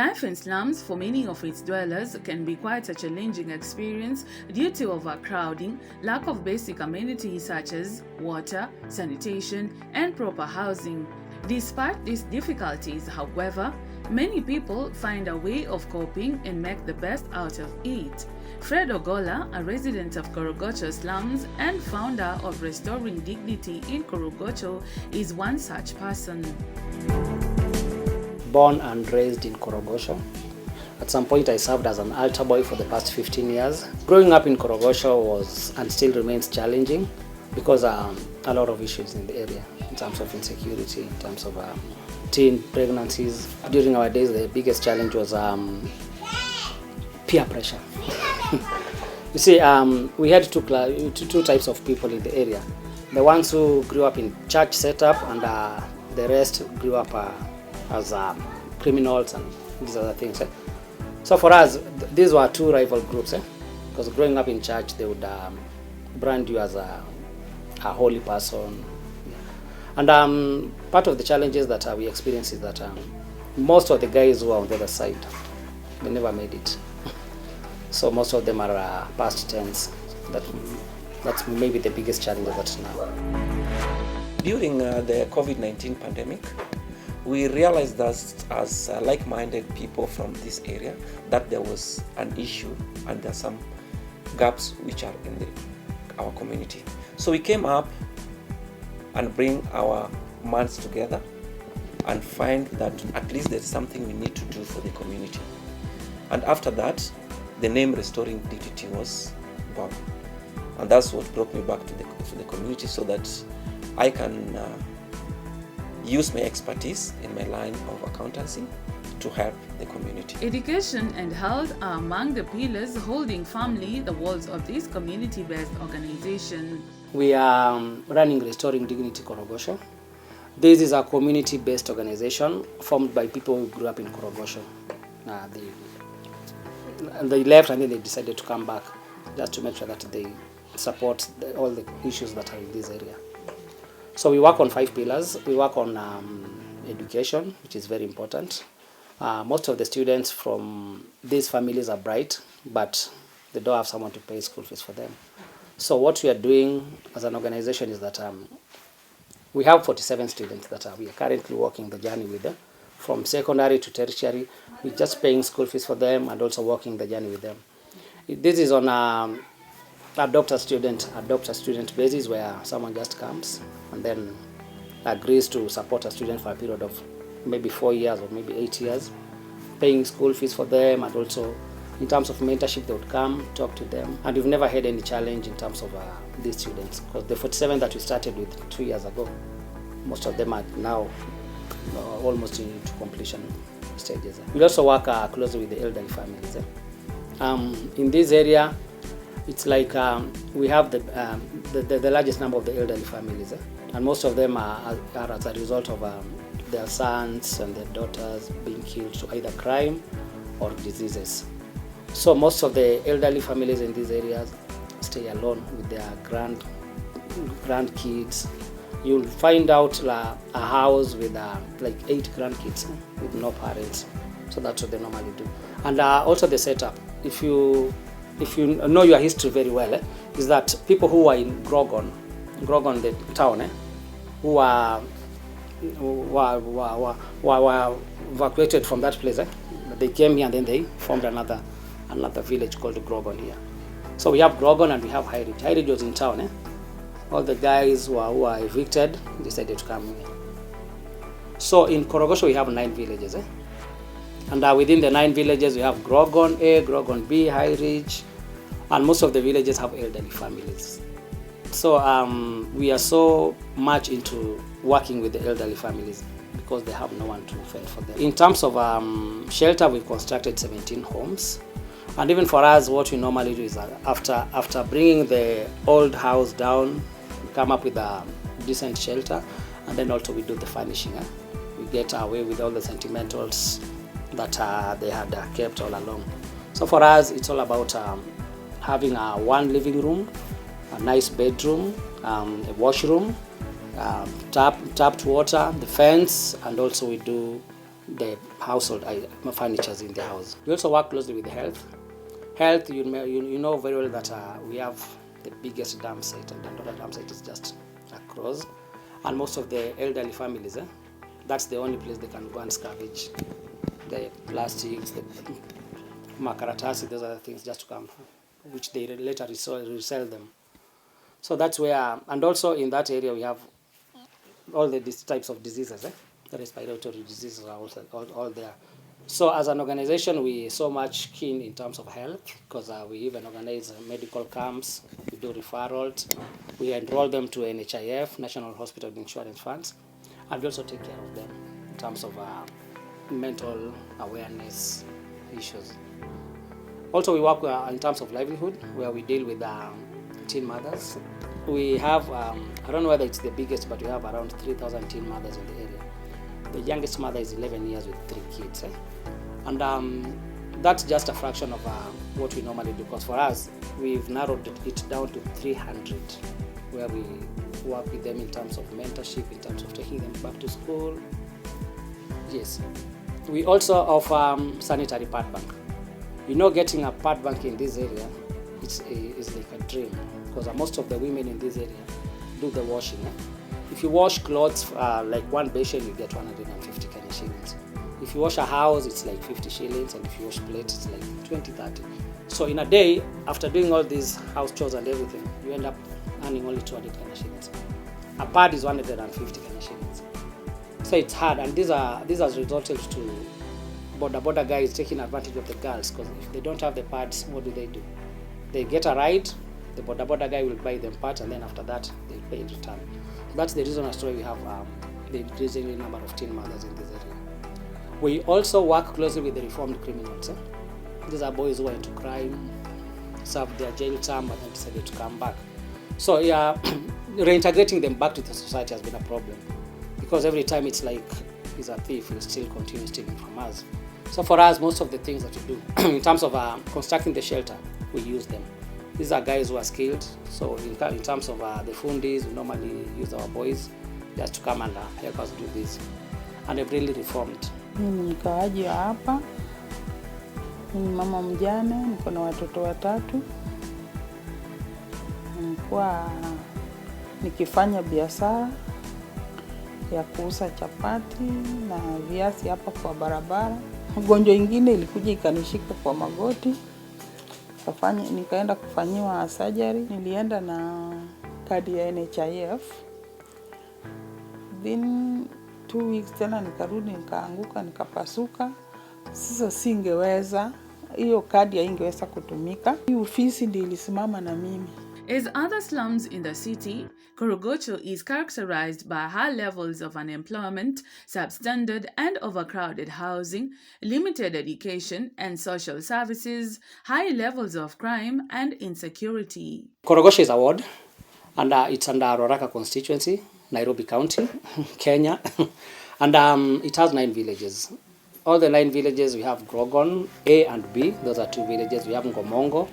Life in slums for many of its dwellers can be quite a challenging experience due to overcrowding, lack of basic amenities such as water, sanitation, and proper housing. Despite these difficulties, however, many people find a way of coping and make the best out of it. Fred OGOLLA, a resident of KOROGOCHO slums and founder of Restoring Dignity in KOROGOCHO, is one such person. Born and raised in KOROGOCHO. At some point I served as an altar boy for the past 15 years. Growing up in KOROGOCHO was and still remains challenging because a lot of issues in the area in terms of insecurity, in terms of teen pregnancies. During our days the biggest challenge was peer pressure. You see, we had two types of people in the area. The ones who grew up in church setup and the rest grew up as criminals and these other things. So for us, these were two rival groups. Because growing up in church, they would brand you as a holy person. And part of the challenges that we experience is that most of the guys who are on the other side, they never made it. So most of them are past tense. That's maybe the biggest challenge that now. During the COVID-19 pandemic, we realized that as like-minded people from this area that there was an issue and there are some gaps which are in our community. So we came up and bring our minds together and find that at least there's something we need to do for the community. And after that, the name Restoring Dignity was born. And that's what brought me back to the community so that I can use my expertise in my line of accountancy to help the community. Education and health are among the pillars holding firmly the walls of this community-based organization. We are running Restoring Dignity KOROGOCHO. This is a community-based organization formed by people who grew up in KOROGOCHO. They left and then they decided to come back just to make sure that they support all the issues that are in this area. So we work on 5 pillars. We work on education, which is very important. Most of the students from these families are bright, but they don't have someone to pay school fees for them. So what we are doing as an organization is that we have 47 students that we are currently walking the journey with them. From secondary to tertiary, we're just paying school fees for them and also walking the journey with them. This is on a doctor-student basis where someone just comes and then agrees to support a student for a period of maybe 4 years or maybe 8 years, paying school fees for them, and also in terms of mentorship they would come, talk to them. And we've never had any challenge in terms of these students, because the 47 that we started with 2 years ago, most of them are now almost into completion stages. We also work closely with the elderly families. In this area, it's like we have the largest number of the elderly families, and most of them are as a result of their sons and their daughters being killed to either crime or diseases. So most of the elderly families in these areas stay alone with their grandkids. You'll find out a house with like 8 grandkids with no parents. So that's what they normally do. And also the setup. If you know your history very well, is that people who are in Grogon the town, who were evacuated from that place, they came here and then they formed another village called Grogon here. So we have Grogon and we have High Ridge. High Ridge was in town. All the guys who are evicted decided to come here. So in KOROGOCHO we have 9 villages. And within the 9 villages we have Grogon A, Grogon B, High Ridge, and most of the villages have elderly families. So we are so much into working with the elderly families because they have no one to fend for them. In terms of shelter, we've constructed 17 homes. And even for us, what we normally do is after bringing the old house down, we come up with a decent shelter, and then also we do the furnishing. We get away with all the sentimentals that they had kept all along. So for us, it's all about having one living room, a nice bedroom, a washroom, tapped water, the fence, and also we do the household furniture in the house. We also work closely with health. Health, you know very well that we have the biggest dam site, and the dam site is just across. And most of the elderly families, that's the only place they can go and scavenge the plastics, the makaratasi, those other things just to come, which they later resell them. So that's where, and also in that area we have all these types of diseases, the respiratory diseases are also all there. So as an organization, we so much keen in terms of health, because we even organize medical camps, we do referrals, we enroll them to NHIF, National Hospital Insurance Funds, and we also take care of them in terms of mental awareness issues. Also, we work in terms of livelihood, where we deal with teen mothers. We have, I don't know whether it's the biggest, but we have around 3,000 teen mothers in the area. The youngest mother is 11 years with 3 kids. And that's just a fraction of what we normally do, because for us, we've narrowed it down to 300, where we work with them in terms of mentorship, in terms of taking them back to school. Yes. We also offer sanitary pad bank. You know, getting a pad bank in this area is like a dream, because most of the women in this area do the washing. If you wash clothes, like one basin, you get 150 Kenya shillings. If you wash a house, it's like 50 shillings, and if you wash plates, it's like 20, 30. So in a day, after doing all these house chores and everything, you end up earning only 200 Kenya shillings. A pad is 150 Kenya shillings. So it's hard, and this has resulted to border guys taking advantage of the girls, because if they don't have the pads, what do? They get a ride, the border guy will buy them parts, and then after that, they pay in return. That's the reason as to why we have the increasing number of teen mothers in this area. We also work closely with the reformed criminals. These are boys who are into crime, served their jail term, but then decided to come back. So yeah, reintegrating them back to the society has been a problem, because every time it's like he's a thief, he'll still continue stealing from us. So for us, most of the things that we do, in terms of constructing the shelter, we use them. These are guys who are skilled. So in terms of the fundis, we normally use our boys just to come and help us do this. And they've really reformed. Mimi ni mkaaji wa hapa. Mimi ni mama mjane, niko na watoto 3. Nilikuwa nikifanya biashara ya kuuza chapati na viazi hapa kwa barabara. Ugonjwa ingine ilikuja ikanishika kwa magoti. Nikaenda kufanyiwa surgery. Nilienda na kadi ya NHIF. Then 2 weeks tena nikarudi, nikaanguka, nikapasuka. Sasa singeweza, hiyo kadi haingeweza kutumika. Hii ofisi ndio ilisimama na mimi. As other slums in the city, KOROGOCHO is characterized by high levels of unemployment, substandard and overcrowded housing, limited education and social services, high levels of crime and insecurity. KOROGOCHO is a ward, and it's under Roraka constituency, Nairobi County, Kenya, and it has 9 villages. All the 9 villages, we have Grogon, A and B. Those are 2 villages. We have Ngomongo,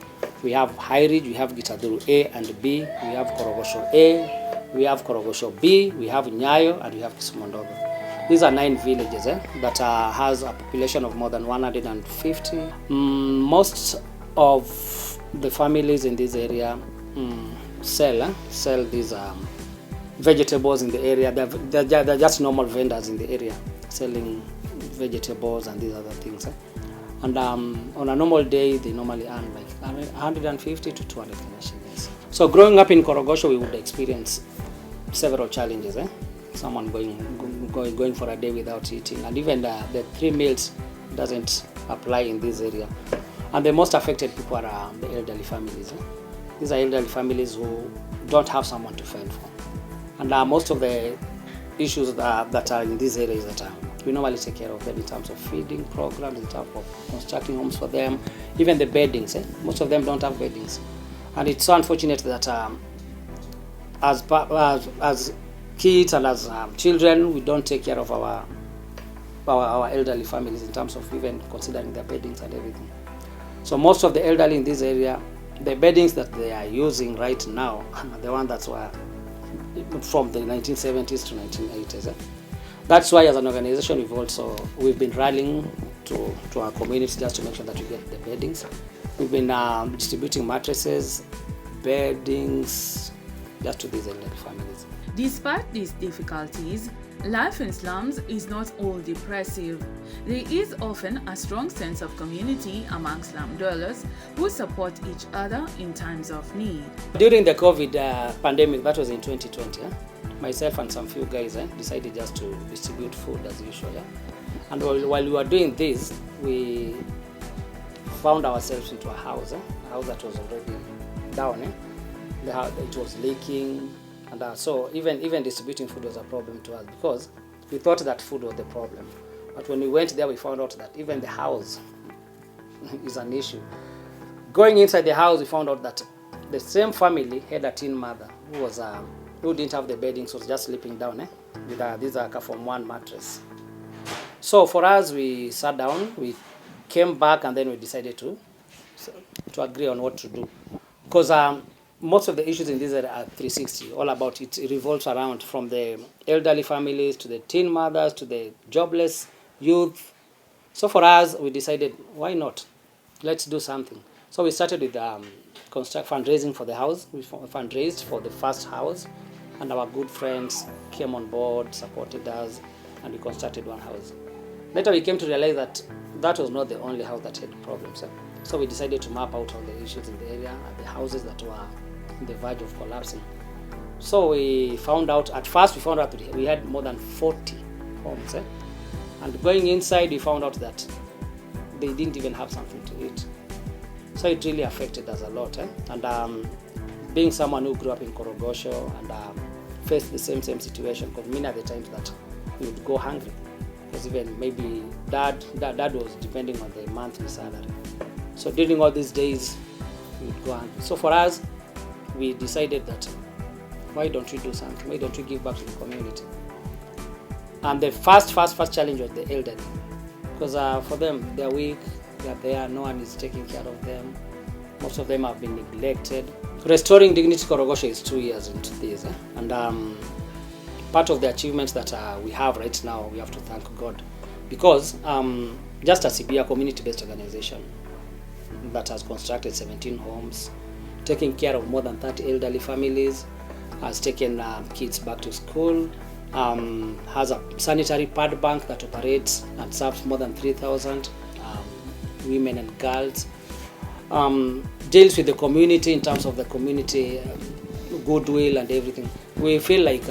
we have High Ridge, we have Gitaduru A and B, we have KOROGOCHO A, we have KOROGOCHO B, we have Nyayo, and we have Kisumondogo. These are 9 villages that has a population of more than 150. Most of the families in this area sell these vegetables in the area. They're just normal vendors in the area selling vegetables and these other things. And on a normal day, they normally earn like 150 to 200 shillings. So growing up in KOROGOCHO, we would experience several challenges. Someone going for a day without eating, and even the 3 meals doesn't apply in this area. And the most affected people are the elderly families. These are elderly families who don't have someone to fend for. And most of the issues that are in this area is that we normally take care of them in terms of feeding programs, in terms of constructing homes for them, even the beddings. Most of them don't have beddings. And it's so unfortunate that as kids and as children, we don't take care of our elderly families in terms of even considering their beddings and everything. So most of the elderly in this area, the beddings that they are using right now are the ones that were from the 1970s to 1980s. That's why as an organization we've been rallying to our community just to make sure that we get the beddings. We've been distributing mattresses, beddings, just to these elderly families. Despite these difficulties, life in slums is not all depressive. There is often a strong sense of community among slum dwellers who support each other in times of need. During the COVID pandemic, that was in 2020, myself and some few guys decided just to distribute food as usual. And while we were doing this, we found ourselves into a house that was already down. It was leaking, and so even distributing food was a problem to us because we thought that food was the problem. But when we went there, we found out that even the house is an issue. Going inside the house, we found out that the same family had a teen mother who didn't have the bedding, so was just sleeping down with this from one mattress. So for us, we sat down, we came back, and then we decided to agree on what to do. Because most of the issues in this area are 360, all about it revolves around from the elderly families to the teen mothers to the jobless youth. So for us, we decided, why not? Let's do something. So we started with fundraising for the house. We fundraised for the first house, and our good friends came on board, supported us, and we constructed one house. Later we came to realize that that was not the only house that had problems. So we decided to map out all the issues in the area and the houses that were on the verge of collapsing. So we found out, at first we found out that we had more than 40 homes. And going inside, we found out that they didn't even have something to eat. So it really affected us a lot. And being someone who grew up in KOROGOCHO and faced the same situation, because many of the times that we would go hungry. Because even maybe dad was depending on the monthly salary. So during all these days, we would go hungry. So for us, we decided that why don't we do something? Why don't we give back to the community? And the first challenge was the elderly. Because for them, they're weak, they're there, no one is taking care of them. Most of them have been neglected. Restoring Dignity KOROGOCHO is 2 years into this. And part of the achievements that we have right now, we have to thank God. Because just as a community-based organization that has constructed 17 homes, taking care of more than 30 elderly families, has taken kids back to school, has a sanitary pad bank that operates and serves more than 3,000 women and girls, deals with the community in terms of the community goodwill and everything. We feel like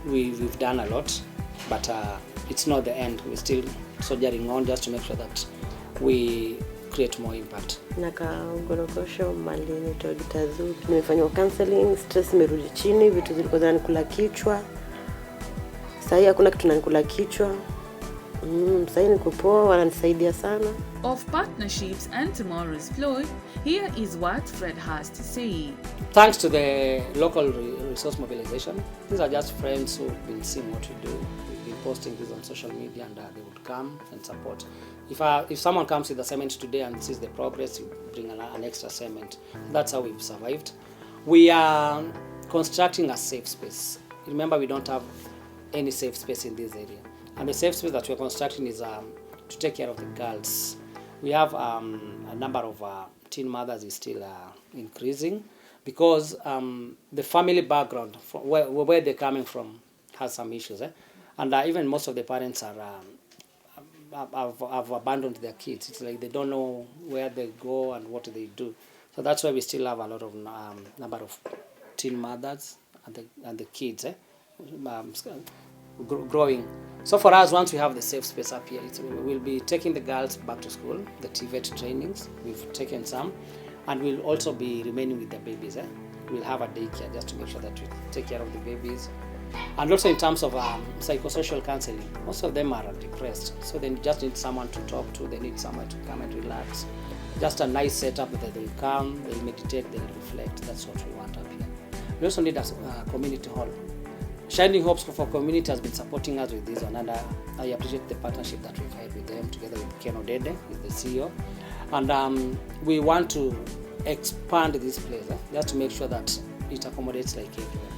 we've done a lot, but it's not the end. We're still soldiering on just to make sure that we create more impact. Naka OGOLLA mali nitoa gitazu. Nimefanywa counseling, stress imerudi chini, vitu zilikuwa zinanikula kichwa. Sasa hakuna kitu nanikula kichwa. Sasa niko poa, wananisaidia sana. Of partnerships and tomorrow's ploy, here is what Fred has to say. Thanks to the local resource mobilization, these are just friends who've been seeing what we do. We've been posting this on social media, and they would come and support. If someone comes with a cement today and sees the progress, you bring an extra cement. That's how we've survived. We are constructing a safe space. Remember, we don't have any safe space in this area. And the safe space that we're constructing is to take care of the girls. We have a number of teen mothers is still increasing because the family background, from where they're coming from, has some issues. And even most of the parents have abandoned their kids. It's like they don't know where they go and what they do. So that's why we still have a lot of number of teen mothers and the kids growing. So for us, once we have the safe space up here, we'll be taking the girls back to school, the TVET trainings. We've taken some, and we'll also be remaining with the babies. We'll have a daycare just to make sure that we take care of the babies. And also in terms of psychosocial counseling, most of them are depressed, so they just need someone to talk to. They need someone to come and relax. Just a nice setup that they'll come, they'll meditate, they'll reflect. That's what we want up here. We also need a community hall. Shining Hopes for Community has been supporting us with this one, and I appreciate the partnership that we've had with them, together with Ken Odede, with the CEO. And we want to expand this place just to make sure that it accommodates like everywhere.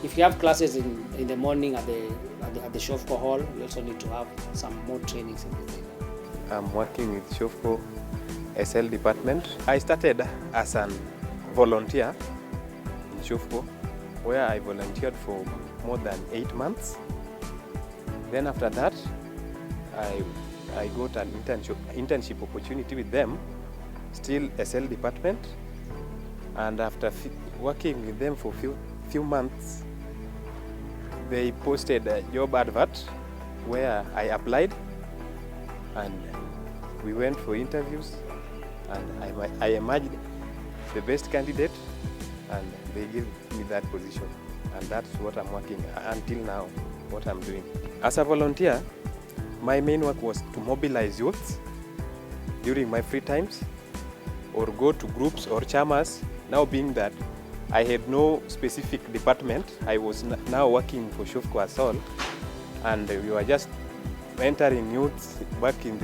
If you have classes in the morning at the Shofco Hall, we also need to have some more trainings in the day. I'm working with Shofco SL department. I started as a volunteer in Shofco, where I volunteered for more than 8 months. Then after that, I got an internship opportunity with them, still SL department. And after working with them for few months, they posted a job advert where I applied, and we went for interviews, and I emerged the best candidate, and they gave me that position. And that's what I'm working until now, what I'm doing. As a volunteer, my main work was to mobilize youth during my free times, or go to groups or chamas. Now being that I had no specific department, I was now working for Shofco as all, and we were just entering youth back in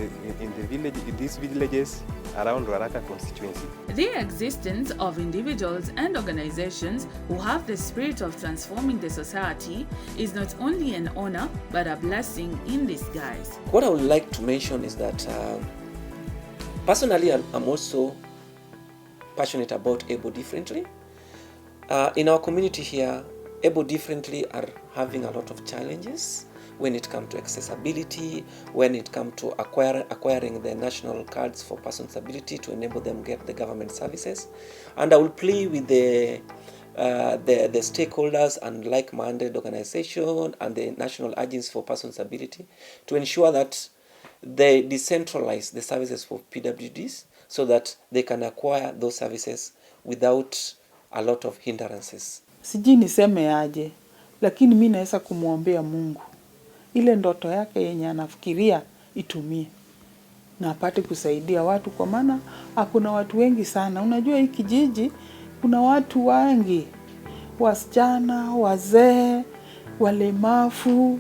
these villages around Waraka constituency. The existence of individuals and organizations who have the spirit of transforming the society is not only an honor but a blessing in disguise. What I would like to mention is that personally I'm also passionate about Able Differently. In our community here, Able Differently are having a lot of challenges when it comes to accessibility, when it comes to acquiring the national cards for persons with ability to enable them get the government services. And I will plea with the stakeholders and like-minded organization and the national agencies for persons with ability to ensure that they decentralize the services for PWDs so that they can acquire those services without a lot of hindrances. Sijui niseme aje, lakini mimi naweza kumwombea Mungu ile ndoto yake yenye anafikiria itumie na apate kusaidia watu, kwa maana hakuna watu wengi sana. Unajua hii kijiji kuna watu wengi, wasichana, wazee, walemavu.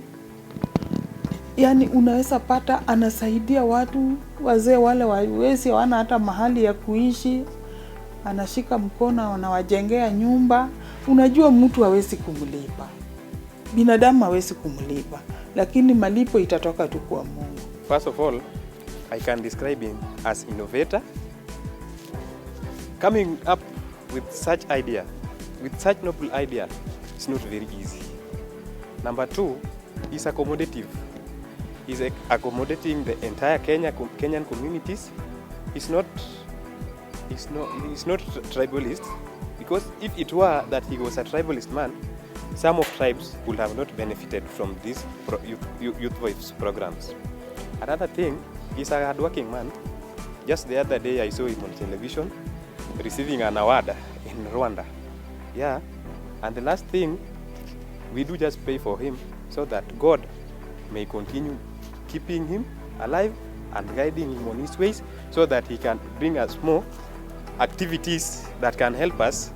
Yani unaweza pata anasaidia watu wazee wale wawezi hawana hata mahali ya kuishi, anashika mkono anawajengea nyumba. Unajua mtu hawezi kumlipa, binadamu hawezi kumlipa, lakini malipo itatoka tu kwa Mungu. First of all, I can describe him as innovator. Coming up with such idea, with such noble idea, it's not very easy. Number two, he's accommodative. He's accommodating the entire Kenyan communities. He's not tribalist, because if it were that he was a tribalist man, some of tribes would have not benefited from these youth voice programs. Another thing, he's a hardworking man. Just the other day I saw him on television receiving an award in Rwanda. Yeah, and the last thing, we do just pray for him so that God may continue keeping him alive and guiding him on his ways so that he can bring us more activities that can help us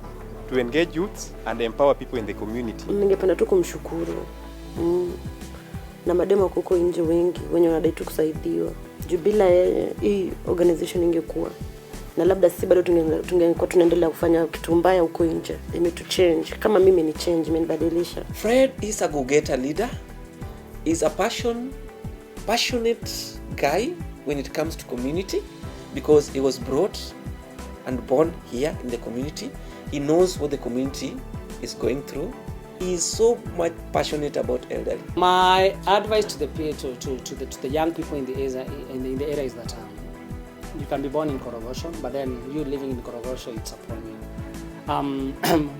to engage youth and empower people in the community. Ningependa tu kumshukuru na mademo kuko nje wengi wenye wanadai tu kusaidiwa. Juu bila hii organization ingekuwa na labda sisi bado tungekuwa tunaendelea kufanya kitu mbaya huko nje. To change. Kama mimi ni change, imenibadilisha. Fred is a go-getter leader. He's a passionate guy when it comes to community, because he was brought and born here in the community. He knows what the community is going through. He is so much passionate about elderly. My advice to the young people in the area is that you can be born in KOROGOCHO, but then you living in KOROGOCHO, it's upon you.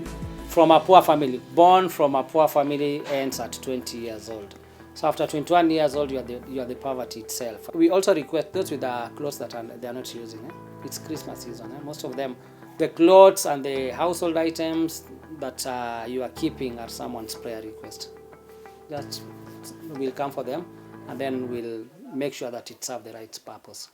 From a poor family, born from a poor family ends at 20 years old. So after 21 years old, you are the poverty itself. We also request those with the clothes that they are not using. It's Christmas season. Most of them, the clothes and the household items that you are keeping are someone's prayer request. Just we'll come for them, and then we'll make sure that it serves the right purpose.